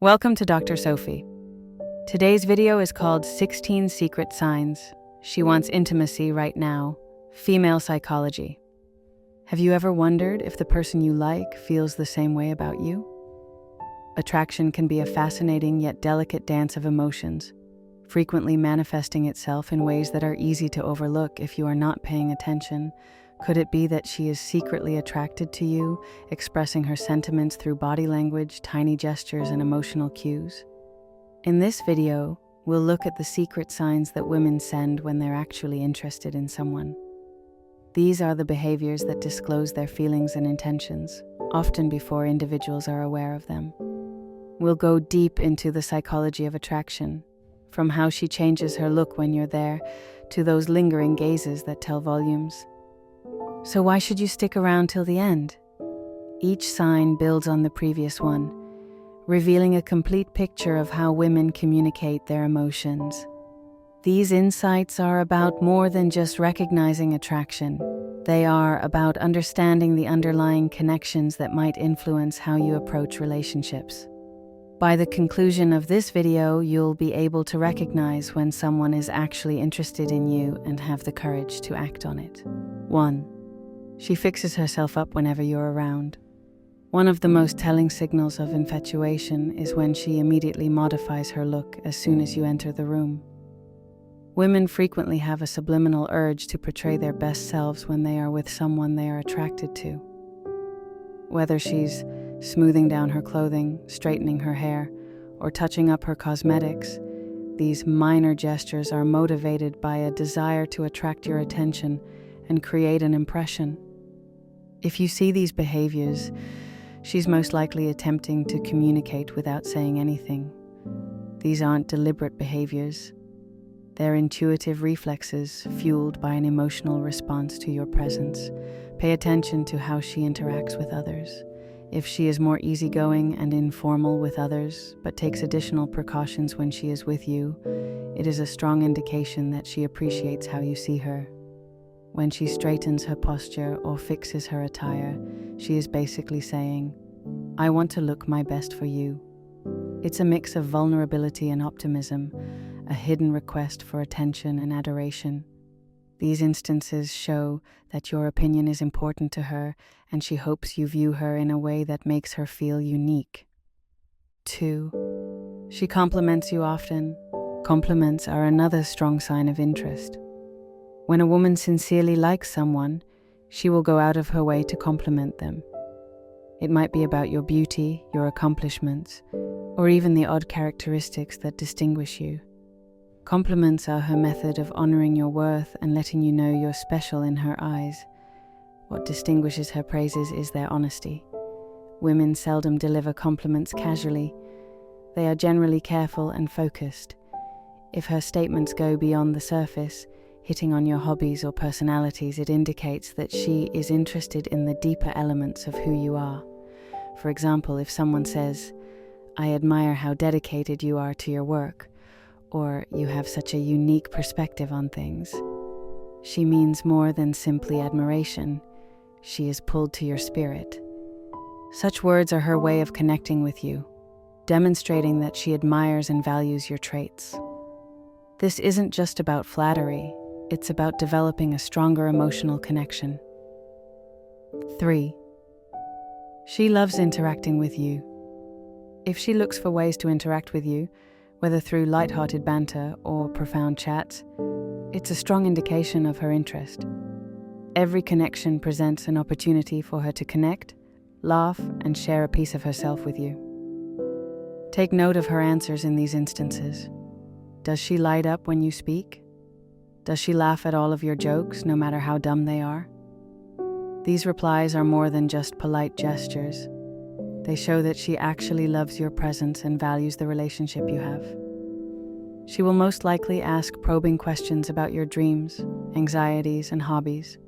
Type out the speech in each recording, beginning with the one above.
Welcome to Dr. Sophie. Today's video is called 16 Secret Signs She Wants Intimacy Right Now, Female Psychology. Have you ever wondered if the person you like feels the same way about you? Attraction can be a fascinating yet delicate dance of emotions, frequently manifesting itself in ways that are easy to overlook if you are not paying attention. Could it be that she is secretly attracted to you, expressing her sentiments through body language, tiny gestures, and emotional cues? In this video, we'll look at the secret signs that women send when they're actually interested in someone. These are the behaviors that disclose their feelings and intentions, often before individuals are aware of them. We'll go deep into the psychology of attraction, from how she changes her look when you're there, to those lingering gazes that tell volumes. So why should you stick around till the end? Each sign builds on the previous one, revealing a complete picture of how women communicate their emotions. These insights are about more than just recognizing attraction. They are about understanding the underlying connections that might influence how you approach relationships. By the conclusion of this video, you'll be able to recognize when someone is actually interested in you and have the courage to act on it. 1. She fixes herself up whenever you're around. One of the most telling signals of infatuation is when she immediately modifies her look as soon as you enter the room. Women frequently have a subliminal urge to portray their best selves when they are with someone they are attracted to. Whether she's smoothing down her clothing, straightening her hair, or touching up her cosmetics, these minor gestures are motivated by a desire to attract your attention and create an impression. If you see these behaviors, she's most likely attempting to communicate without saying anything. These aren't deliberate behaviors. They're intuitive reflexes fueled by an emotional response to your presence. Pay attention to how she interacts with others. If she is more easygoing and informal with others, but takes additional precautions when she is with you, it is a strong indication that she appreciates how you see her. When she straightens her posture or fixes her attire, she is basically saying, "I want to look my best for you." It's a mix of vulnerability and optimism, a hidden request for attention and adoration. These instances show that your opinion is important to her, and she hopes you view her in a way that makes her feel unique. 2. She compliments you often. Compliments are another strong sign of interest. When a woman sincerely likes someone, she will go out of her way to compliment them. It might be about your beauty, your accomplishments, or even the odd characteristics that distinguish you. Compliments are her method of honoring your worth and letting you know you're special in her eyes. What distinguishes her praises is their honesty. Women seldom deliver compliments casually. They are generally careful and focused. If her statements go beyond the surface, hitting on your hobbies or personalities, it indicates that she is interested in the deeper elements of who you are. For example, if someone says, "I admire how dedicated you are to your work," or "you have such a unique perspective on things," she means more than simply admiration. She is pulled to your spirit. Such words are her way of connecting with you, demonstrating that she admires and values your traits. This isn't just about flattery. It's about developing a stronger emotional connection. 3. She loves interacting with you. If she looks for ways to interact with you, whether through light-hearted banter or profound chats, it's a strong indication of her interest. Every connection presents an opportunity for her to connect, laugh, and share a piece of herself with you. Take note of her answers in these instances. Does she light up when you speak? Does she laugh at all of your jokes, no matter how dumb they are? These replies are more than just polite gestures. They show that she actually loves your presence and values the relationship you have. She will most likely ask probing questions about your dreams, anxieties, and hobbies.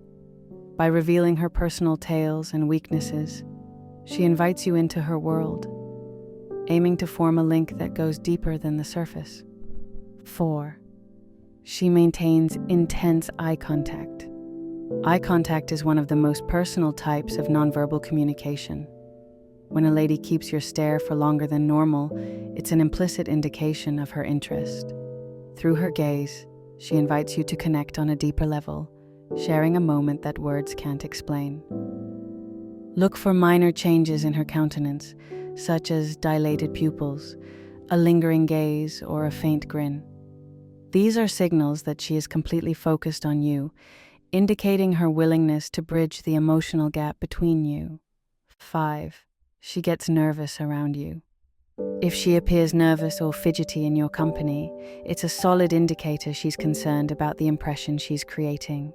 By revealing her personal tales and weaknesses, she invites you into her world, aiming to form a link that goes deeper than the surface. 4. She maintains intense eye contact. Eye contact is one of the most personal types of nonverbal communication. When a lady keeps your stare for longer than normal, it's an implicit indication of her interest. Through her gaze, she invites you to connect on a deeper level, sharing a moment that words can't explain. Look for minor changes in her countenance, such as dilated pupils, a lingering gaze, or a faint grin. These are signals that she is completely focused on you, indicating her willingness to bridge the emotional gap between you. 5. She gets nervous around you. If she appears nervous or fidgety in your company, it's a solid indicator she's concerned about the impression she's creating.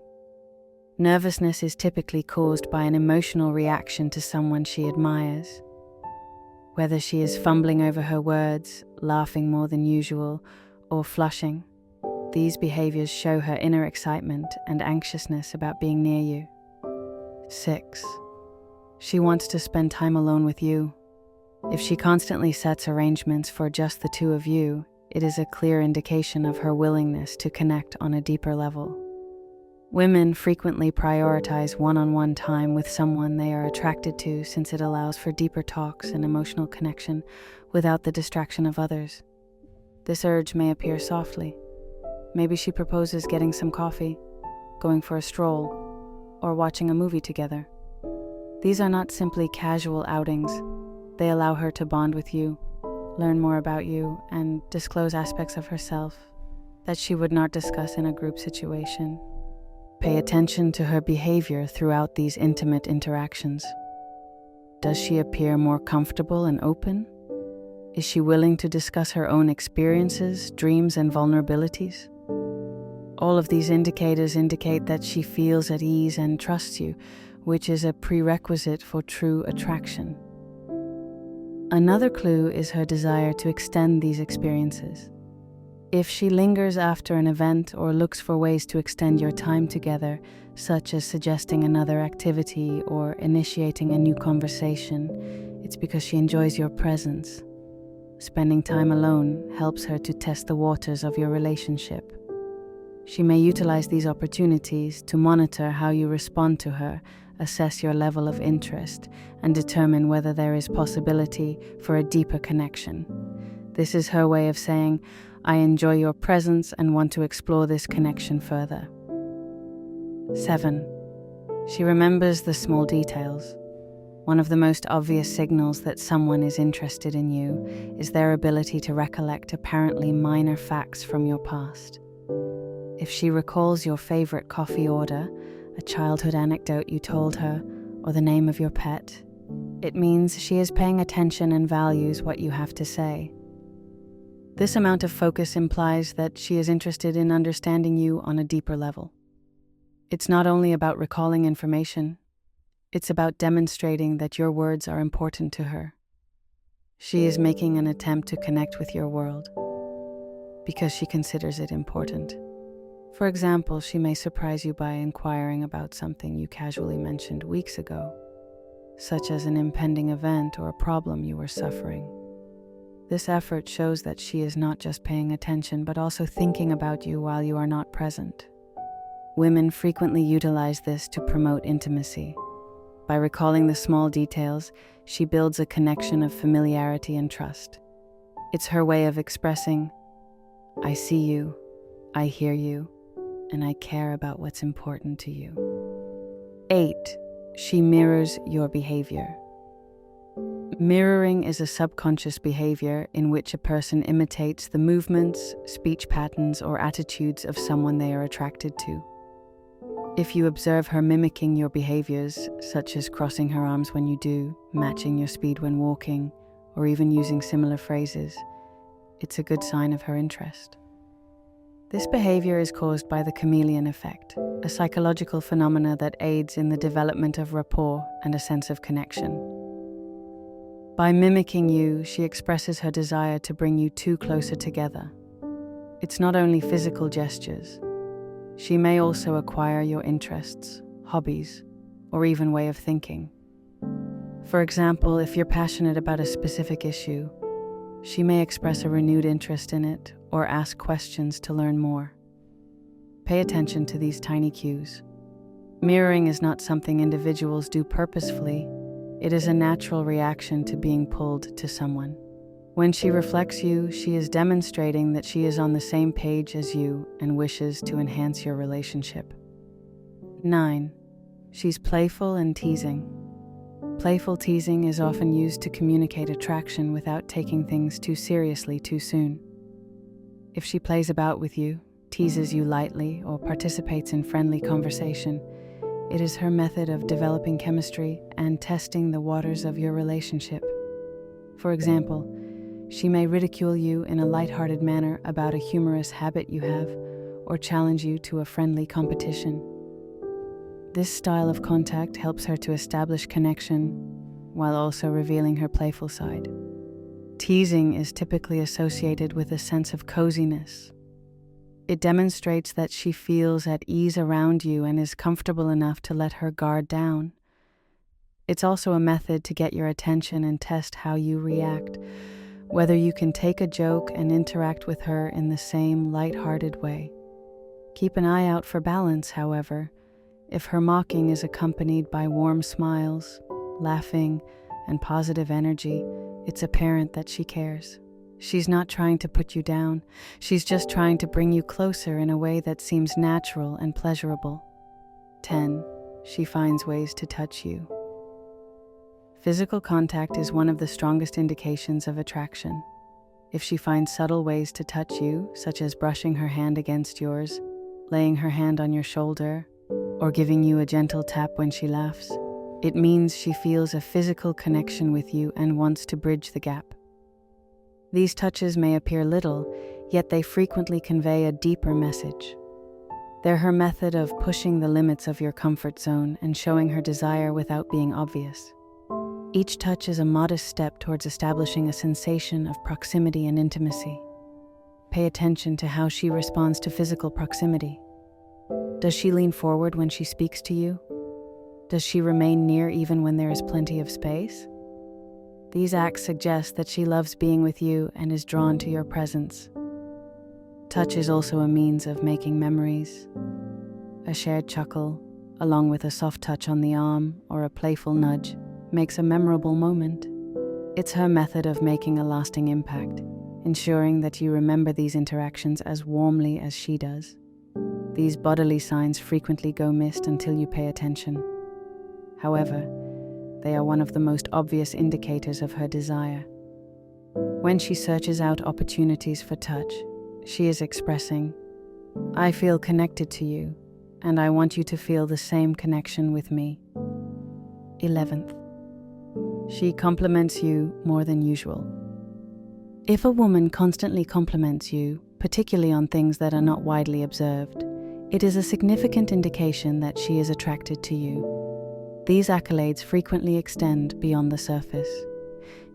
Nervousness is typically caused by an emotional reaction to someone she admires. Whether she is fumbling over her words, laughing more than usual, or flushing, these behaviors show her inner excitement and anxiousness about being near you. 6. She wants to spend time alone with you. If she constantly sets arrangements for just the two of you, it is a clear indication of her willingness to connect on a deeper level. Women frequently prioritize one-on-one time with someone they are attracted to since it allows for deeper talks and emotional connection without the distraction of others. This urge may appear softly. Maybe she proposes getting some coffee, going for a stroll, or watching a movie together. These are not simply casual outings. They allow her to bond with you, learn more about you, and disclose aspects of herself that she would not discuss in a group situation. Pay attention to her behavior throughout these intimate interactions. Does she appear more comfortable and open? Is she willing to discuss her own experiences, dreams, and vulnerabilities? All of these indicators indicate that she feels at ease and trusts you, which is a prerequisite for true attraction. Another clue is her desire to extend these experiences. If she lingers after an event or looks for ways to extend your time together, such as suggesting another activity or initiating a new conversation, it's because she enjoys your presence. Spending time alone helps her to test the waters of your relationship. She may utilize these opportunities to monitor how you respond to her, assess your level of interest, and determine whether there is possibility for a deeper connection. This is her way of saying, "I enjoy your presence and want to explore this connection further." 7. She remembers the small details. One of the most obvious signals that someone is interested in you is their ability to recollect apparently minor facts from your past. If she recalls your favorite coffee order, a childhood anecdote you told her, or the name of your pet, it means she is paying attention and values what you have to say. This amount of focus implies that she is interested in understanding you on a deeper level. It's not only about recalling information, it's about demonstrating that your words are important to her. She is making an attempt to connect with your world because she considers it important. For example, she may surprise you by inquiring about something you casually mentioned weeks ago, such as an impending event or a problem you were suffering. This effort shows that she is not just paying attention, but also thinking about you while you are not present. Women frequently utilize this to promote intimacy. By recalling the small details, she builds a connection of familiarity and trust. It's her way of expressing, "I see you, I hear you, and I care about what's important to you." 8. She mirrors your behavior. Mirroring is a subconscious behavior in which a person imitates the movements, speech patterns, or attitudes of someone they are attracted to. If you observe her mimicking your behaviors, such as crossing her arms when you do, matching your speed when walking, or even using similar phrases, it's a good sign of her interest. This behavior is caused by the chameleon effect, a psychological phenomena that aids in the development of rapport and a sense of connection. By mimicking you, she expresses her desire to bring you two closer together. It's not only physical gestures. She may also acquire your interests, hobbies, or even way of thinking. For example, if you're passionate about a specific issue, she may express a renewed interest in it or ask questions to learn more. Pay attention to these tiny cues. Mirroring is not something individuals do purposefully. It is a natural reaction to being pulled to someone. When she reflects you, she is demonstrating that she is on the same page as you and wishes to enhance your relationship. 9. She's playful and teasing. Playful teasing is often used to communicate attraction without taking things too seriously too soon. If she plays about with you, teases you lightly, or participates in friendly conversation, it is her method of developing chemistry and testing the waters of your relationship. For example, she may ridicule you in a lighthearted manner about a humorous habit you have, or challenge you to a friendly competition. This style of contact helps her to establish connection while also revealing her playful side. Teasing is typically associated with a sense of coziness. It demonstrates that she feels at ease around you and is comfortable enough to let her guard down. It's also a method to get your attention and test how you react, whether you can take a joke and interact with her in the same lighthearted way. Keep an eye out for balance, however. If her mocking is accompanied by warm smiles, laughing, and positive energy, it's apparent that she cares. She's not trying to put you down. She's just trying to bring you closer in a way that seems natural and pleasurable. 10. She finds ways to touch you. Physical contact is one of the strongest indications of attraction. If she finds subtle ways to touch you, such as brushing her hand against yours, laying her hand on your shoulder, or giving you a gentle tap when she laughs, it means she feels a physical connection with you and wants to bridge the gap. These touches may appear little, yet they frequently convey a deeper message. They're her method of pushing the limits of your comfort zone and showing her desire without being obvious. Each touch is a modest step towards establishing a sensation of proximity and intimacy. Pay attention to how she responds to physical proximity. Does she lean forward when she speaks to you? Does she remain near even when there is plenty of space? These acts suggest that she loves being with you and is drawn to your presence. Touch is also a means of making memories. A shared chuckle, along with a soft touch on the arm or a playful nudge, makes a memorable moment. It's her method of making a lasting impact, ensuring that you remember these interactions as warmly as she does. These bodily signs frequently go missed until you pay attention. However, they are one of the most obvious indicators of her desire. When she searches out opportunities for touch, she is expressing, "I feel connected to you, and I want you to feel the same connection with me." 11th. She compliments you more than usual. If a woman constantly compliments you, particularly on things that are not widely observed, it is a significant indication that she is attracted to you. These accolades frequently extend beyond the surface.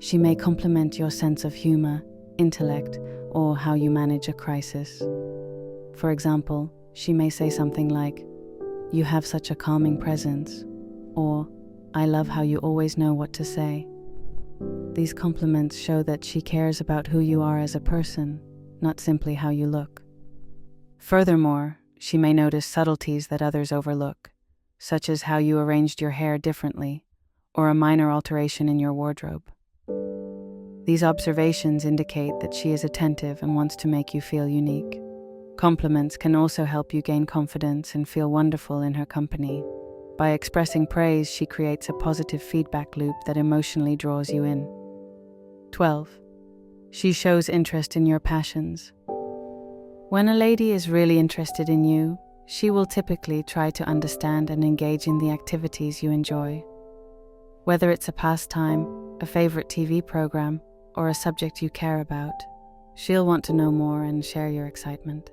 She may compliment your sense of humor, intellect, or how you manage a crisis. For example, she may say something like, "You have such a calming presence," or "I love how you always know what to say." These compliments show that she cares about who you are as a person, not simply how you look. Furthermore, she may notice subtleties that others overlook, such as how you arranged your hair differently, or a minor alteration in your wardrobe. These observations indicate that she is attentive and wants to make you feel unique. Compliments can also help you gain confidence and feel wonderful in her company. By expressing praise, she creates a positive feedback loop that emotionally draws you in. 12. She shows interest in your passions. When a lady is really interested in you, she will typically try to understand and engage in the activities you enjoy. Whether it's a pastime, a favorite TV program, or a subject you care about, she'll want to know more and share your excitement.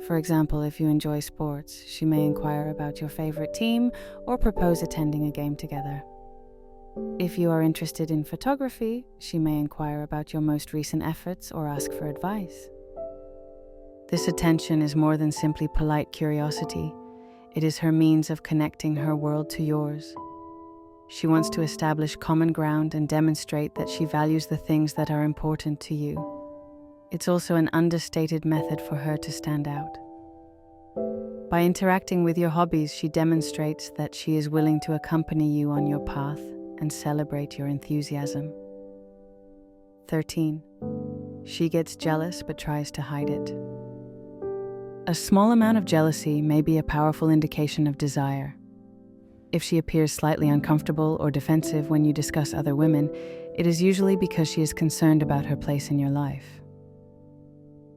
For example, if you enjoy sports, she may inquire about your favorite team or propose attending a game together. If you are interested in photography, she may inquire about your most recent efforts or ask for advice. This attention is more than simply polite curiosity. It is her means of connecting her world to yours. She wants to establish common ground and demonstrate that she values the things that are important to you. It's also an understated method for her to stand out. By interacting with your hobbies, she demonstrates that she is willing to accompany you on your path and celebrate your enthusiasm. 13. She gets jealous but tries to hide it. A small amount of jealousy may be a powerful indication of desire. If she appears slightly uncomfortable or defensive when you discuss other women, it is usually because she is concerned about her place in your life.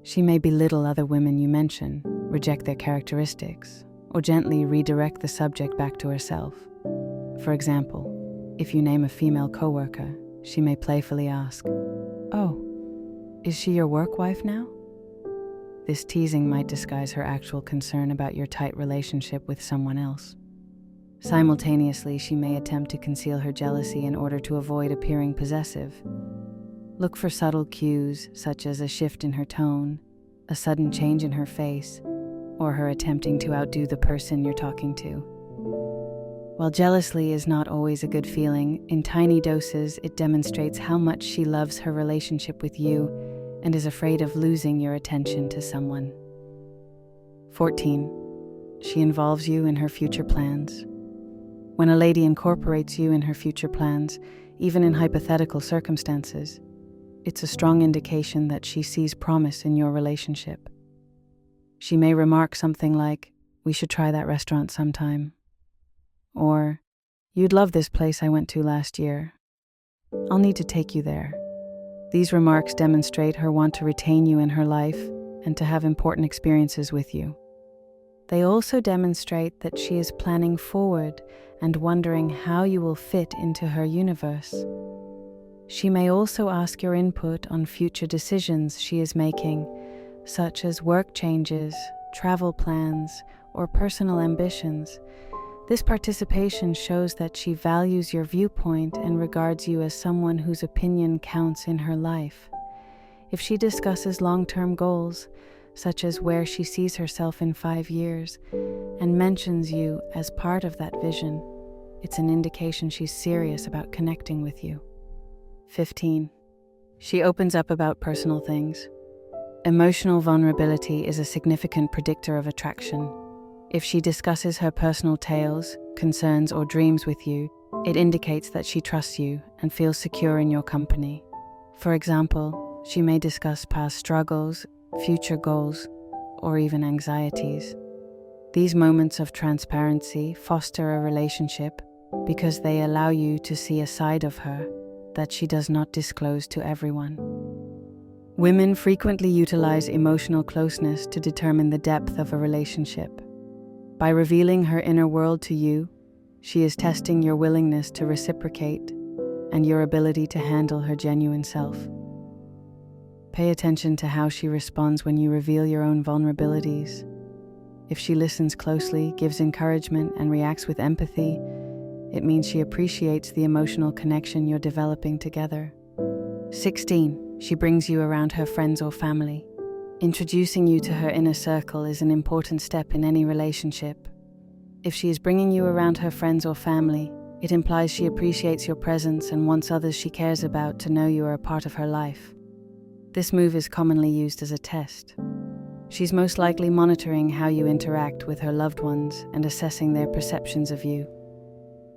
She may belittle other women you mention, reject their characteristics, or gently redirect the subject back to herself. For example, if you name a female coworker, she may playfully ask, "Oh, is she your work wife now?" This teasing might disguise her actual concern about your tight relationship with someone else. Simultaneously, she may attempt to conceal her jealousy in order to avoid appearing possessive. Look for subtle cues, such as a shift in her tone, a sudden change in her face, or her attempting to outdo the person you're talking to. While jealousy is not always a good feeling, in tiny doses it demonstrates how much she loves her relationship with you and is afraid of losing your attention to someone. 14. She involves you in her future plans. When a lady incorporates you in her future plans, even in hypothetical circumstances, it's a strong indication that she sees promise in your relationship. She may remark something like, "We should try that restaurant sometime," or, "You'd love this place I went to last year. I'll need to take you there." These remarks demonstrate her want to retain you in her life and to have important experiences with you. They also demonstrate that she is planning forward and wondering how you will fit into her universe. She may also ask your input on future decisions she is making, such as work changes, travel plans, or personal ambitions. This participation shows that she values your viewpoint and regards you as someone whose opinion counts in her life. If she discusses long-term goals, such as where she sees herself in 5 years, and mentions you as part of that vision, it's an indication she's serious about connecting with you. 15. She opens up about personal things. Emotional vulnerability is a significant predictor of attraction. If she discusses her personal tales, concerns, or dreams with you, it indicates that she trusts you and feels secure in your company. For example, she may discuss past struggles, future goals, or even anxieties. These moments of transparency foster a relationship because they allow you to see a side of her that she does not disclose to everyone. Women frequently utilize emotional closeness to determine the depth of a relationship. By revealing her inner world to you, she is testing your willingness to reciprocate and your ability to handle her genuine self. Pay attention to how she responds when you reveal your own vulnerabilities. If she listens closely, gives encouragement, and reacts with empathy, it means she appreciates the emotional connection you're developing together. 16. She brings you around her friends or family. Introducing you to her inner circle is an important step in any relationship. If she is bringing you around her friends or family, it implies she appreciates your presence and wants others she cares about to know you are a part of her life. This move is commonly used as a test. She's most likely monitoring how you interact with her loved ones and assessing their perceptions of you.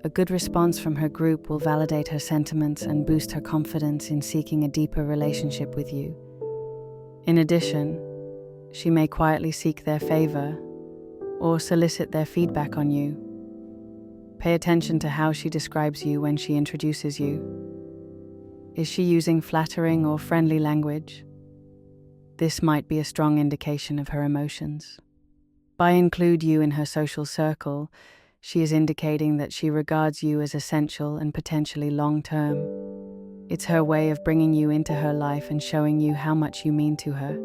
A good response from her group will validate her sentiments and boost her confidence in seeking a deeper relationship with you. In addition, she may quietly seek their favor or solicit their feedback on you. Pay attention to how she describes you when she introduces you. Is she using flattering or friendly language? This might be a strong indication of her emotions. By include you in her social circle, she is indicating that she regards you as essential and potentially long-term. It's her way of bringing you into her life and showing you how much you mean to her.